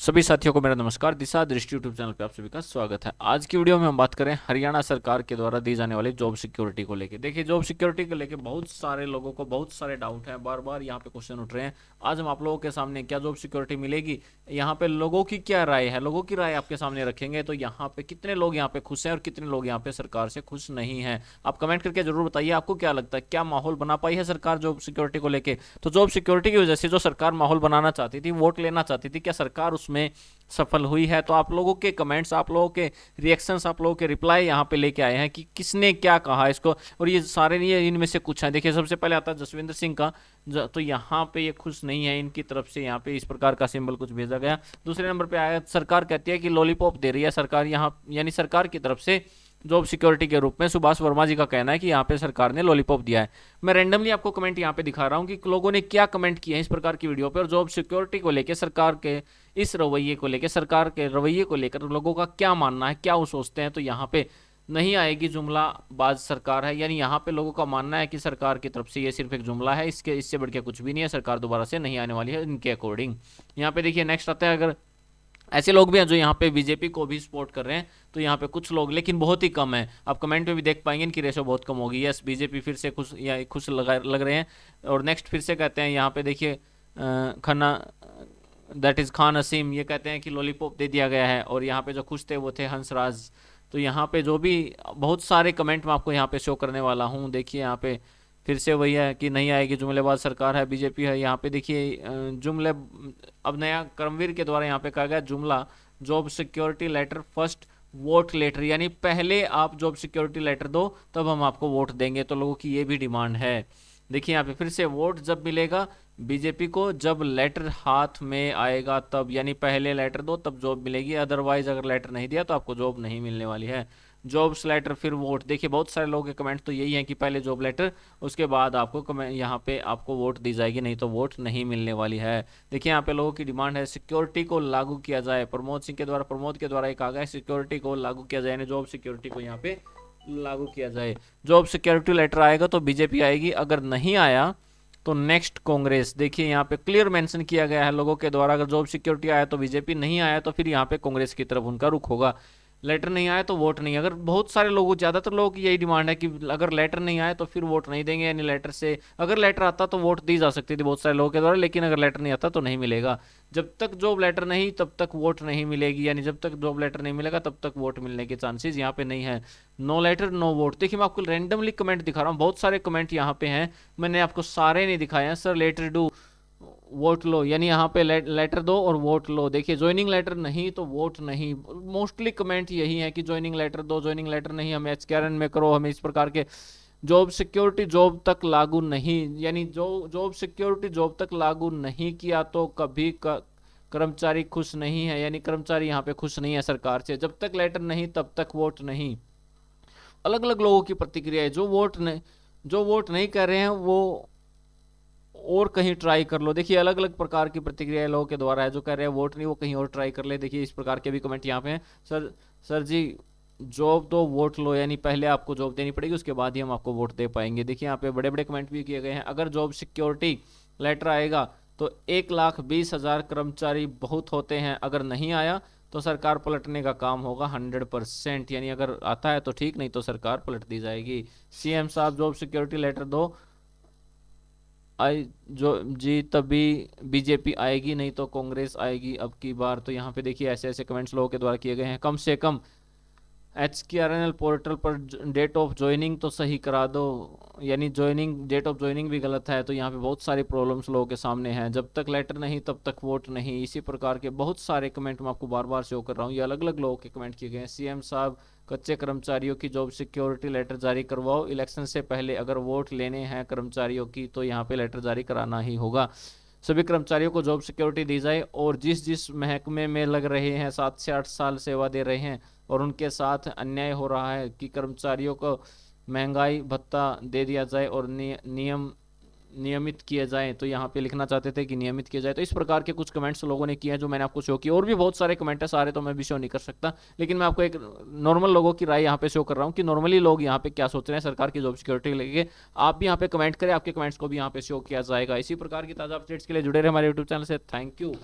सभी साथियों को मेरा नमस्कार। दिशा दृष्टि यूट्यूब चैनल पे आप सभी का स्वागत है। आज की वीडियो में हम बात करें हरियाणा सरकार के द्वारा दी जाने वाली जॉब सिक्योरिटी को लेके। देखिए, जॉब सिक्योरिटी को लेके बहुत सारे लोगों को बहुत सारे डाउट हैं, बार बार यहाँ पे क्वेश्चन उठ रहे हैं। आज हम आप लोगों के सामने क्या जॉब सिक्योरिटी मिलेगी, यहाँ पे लोगों की क्या राय है, लोगों की राय आपके सामने रखेंगे। तो यहाँ पे कितने लोग यहाँ पे खुश हैं और कितने लोग यहाँ पे सरकार से खुश नहीं है, आप कमेंट करके जरूर बताइए। आपको क्या लगता है, क्या माहौल बना पाई है सरकार जॉब सिक्योरिटी को लेके? तो जॉब सिक्योरिटी की वजह से जो सरकार माहौल बनाना चाहती थी, वोट लेना चाहती थी, क्या सरकार उसमें सफल हुई है? तो आप लोगों के कमेंट्स, आप लोगों के रिएक्शंस, आप लोगों के रिप्लाई यहाँ पे लेके आए हैं कि किसने क्या कहा इसको। और ये सारे ये इनमें से कुछ हैं। देखिए, सबसे पहले आता है जसविंदर सिंह का। तो यहाँ पे ये खुश नहीं है, इनकी तरफ से यहाँ पे इस प्रकार का सिंबल कुछ भेजा गया। दूसरे नंबर पे आया, सरकार कहती है कि लॉलीपॉप दे रही है सरकार यहाँ, यानी सरकार की तरफ से जॉब सिक्योरिटी के रूप में। सुभाष वर्मा जी का कहना है कि यहाँ पे सरकार ने लॉलीपॉप दिया है। मैं रैंडमली आपको कमेंट यहाँ पे दिखा रहा हूँ कि लोगों ने क्या कमेंट किया है इस प्रकार की वीडियो पे, और जॉब सिक्योरिटी को लेकर सरकार के इस रवैये को लेकर, सरकार के रवैये को लेकर लोगों का क्या मानना है, क्या वो सोचते हैं। तो यहाँ पे नहीं आएगी, जुमलाबाज सरकार है। यानी यहाँ पे लोगों का मानना है कि सरकार की तरफ से ये सिर्फ एक जुमला है, इससे बढ़ के कुछ भी नहीं है, सरकार दोबारा से नहीं आने वाली है इनके अकॉर्डिंग। यहाँ पे देखिए नेक्स्ट आता है, अगर ऐसे लोग भी हैं जो यहाँ पे बीजेपी को भी सपोर्ट कर रहे हैं, तो यहाँ पे कुछ लोग, लेकिन बहुत ही कम है। आप कमेंट में भी देख पाएंगे इनकी रेशो बहुत कम होगी। यस, बीजेपी फिर से खुश या खुश लग रहे हैं। और नेक्स्ट फिर से कहते हैं यहाँ पे, देखिए खन्ना, दैट इज़ खान असीम, ये कहते हैं कि लॉलीपॉप दे दिया गया है। और यहाँ पे जो खुश थे वो थे हंसराज। तो यहाँ पे जो भी बहुत सारे कमेंट मैं आपको यहाँ पे शो करने वाला हूँ। देखिए यहाँ पे फिर से वही है कि नहीं आएगी, जुमलेबाज सरकार है, बीजेपी है। यहाँ पे देखिए जुमले, अब नया कर्मवीर के द्वारा यहाँ पे कहा गया जुमला, job security letter first vote letter, यानी पहले आप जॉब सिक्योरिटी लेटर दो तब हम आपको वोट देंगे। तो लोगों की ये भी डिमांड है। देखिए यहाँ पे फिर से, वोट जब मिलेगा बीजेपी को, जब लेटर हाथ में आएगा तब, यानी पहले लेटर दो तब जॉब मिलेगी, अदरवाइज अगर लेटर नहीं दिया तो आपको जॉब नहीं मिलने वाली है। जॉब्स लेटर फिर वोट। देखिए बहुत सारे लोगों के कमेंट तो यही है कि पहले जॉब लेटर, उसके बाद आपको कमेंट यहाँ पे आपको वोट दी जाएगी, नहीं तो वोट नहीं मिलने वाली है। देखिए यहाँ पे लोगों की डिमांड है सिक्योरिटी को लागू किया जाए। प्रमोद सिंह के द्वारा, प्रमोद के द्वारा एक आ गया, सिक्योरिटी को लागू किया जाए, यानी जॉब सिक्योरिटी को यहाँ पे लागू किया जाए। जॉब सिक्योरिटी लेटर आएगा तो बीजेपी आएगी, अगर नहीं आया तो नेक्स्ट कांग्रेस। देखिए यहाँ पे क्लियर मेंशन किया गया है लोगों के द्वारा, अगर जॉब सिक्योरिटी आया तो बीजेपी, नहीं आया तो फिर यहाँ पे कांग्रेस की तरफ उनका रुख होगा। लेटर नहीं आया तो वोट नहीं। अगर बहुत सारे लोगों, ज़्यादातर लोगों की यही डिमांड है कि अगर लेटर नहीं आया तो फिर वोट नहीं देंगे, यानी लेटर से, अगर लेटर आता तो वोट दी जा सकती थी बहुत सारे लोगों के द्वारा, लेकिन अगर लेटर नहीं आता तो नहीं मिलेगा। जब तक जॉब लेटर नहीं तब तक वोट नहीं मिलेगी, यानी जब तक जॉब लेटर नहीं मिलेगा तब तक वोट मिलने के चांसेस यहाँ पे नहीं है। No letter no vote. देखिए मैं आपको रैंडमली कमेंट दिखा रहा हूँ, बहुत सारे कमेंट यहाँ पे हैं, मैंने आपको सारे नहीं दिखाए हैं। सर लेटर डू वोट लो, यानी यहाँ पे लेटर दो और वोट लो। देखिए ज्वाइनिंग लेटर नहीं तो वोट नहीं। मोस्टली कमेंट यही है कि ज्वाइनिंग लेटर दो, ज्वाइनिंग लेटर नहीं, हमें एचकेआरएन में करो, हमें इस प्रकार के। जॉब सिक्योरिटी जॉब तक लागू नहीं, यानी जो जॉब सिक्योरिटी जॉब तक लागू नहीं किया तो कभी कर्मचारी खुश नहीं है, यानी कर्मचारी यहाँ पे खुश नहीं है सरकार से। जब तक लेटर नहीं तब तक वोट नहीं। अलग अलग लोगों की प्रतिक्रिया है। जो वोट नहीं कर रहे हैं वो और कहीं ट्राई कर लो। देखिए अलग अलग प्रकार की प्रतिक्रिया लोगों के द्वारा है। जो कह रहे हैं वोट नहीं, वो कहीं और ट्राई कर ले। देखिए इस प्रकार के भी कमेंट यहाँ पे हैं। सर जी जॉब दो वोट लो, यानी पहले आपको जॉब देनी पड़ेगी, उसके बाद ही हम आपको वोट दे पाएंगे। देखिए यहाँ पे बड़े बड़े कमेंट भी किए गए हैं। अगर जॉब सिक्योरिटी लेटर आएगा तो 1,20,000 कर्मचारी बहुत होते हैं, अगर नहीं आया तो सरकार पलटने का काम होगा 100%, यानी अगर आता है तो ठीक, नहीं तो सरकार पलट दी जाएगी। सीएम साहब जॉब सिक्योरिटी लेटर दो, आई जो जी तभी बीजेपी आएगी, नहीं तो कांग्रेस आएगी अब की बार। तो यहाँ पे देखिए ऐसे ऐसे कमेंट्स लोगों के द्वारा किए गए हैं। कम से कम एचकेआरएनएल पोर्टल पर डेट ऑफ ज्वाइनिंग तो सही करा दो, यानी ज्वाइनिंग, डेट ऑफ ज्वाइनिंग भी गलत है। तो यहाँ पे बहुत सारी प्रॉब्लम्स लोगों के सामने हैं। जब तक लेटर नहीं तब तक वोट नहीं। इसी प्रकार के बहुत सारे कमेंट मैं आपको बार बार शो कर रहा हूँ, ये अलग अलग लोगों के कमेंट किए गए हैं। सीएम साहब कच्चे कर्मचारियों की जॉब सिक्योरिटी लेटर जारी करवाओ, इलेक्शन से पहले अगर वोट लेने हैं कर्मचारियों की तो यहाँ पे लेटर जारी कराना ही होगा। सभी कर्मचारियों को जॉब सिक्योरिटी दी जाए, और जिस जिस महकमे में लग रहे हैं 7 से 8 साल सेवा दे रहे हैं और उनके साथ अन्याय हो रहा है कि कर्मचारियों को महंगाई भत्ता दे दिया जाए और नियमित किए जाए। तो यहाँ पे लिखना चाहते थे कि नियमित किया जाए। तो इस प्रकार के कुछ कमेंट्स लोगों ने किए हैं जो मैंने आपको शो किए। और भी बहुत सारे कमेंट है, सारे तो मैं भी शो नहीं कर सकता, लेकिन मैं आपको एक नॉर्मल लोगों की राय यहाँ पे शो कर रहा हूँ कि नॉर्मली लोग यहाँ पे क्या सोच रहे हैं सरकार की जॉब सिक्योरिटी लेके। आप भी यहाँ पे कमेंट करें, आपके कमेंट्स को भी यहाँ पे शो किया जाएगा। इसी प्रकार की ताज़ा अपडेट्स के लिए जुड़े रहे हमारे यूट्यूब चैनल से। Thank you.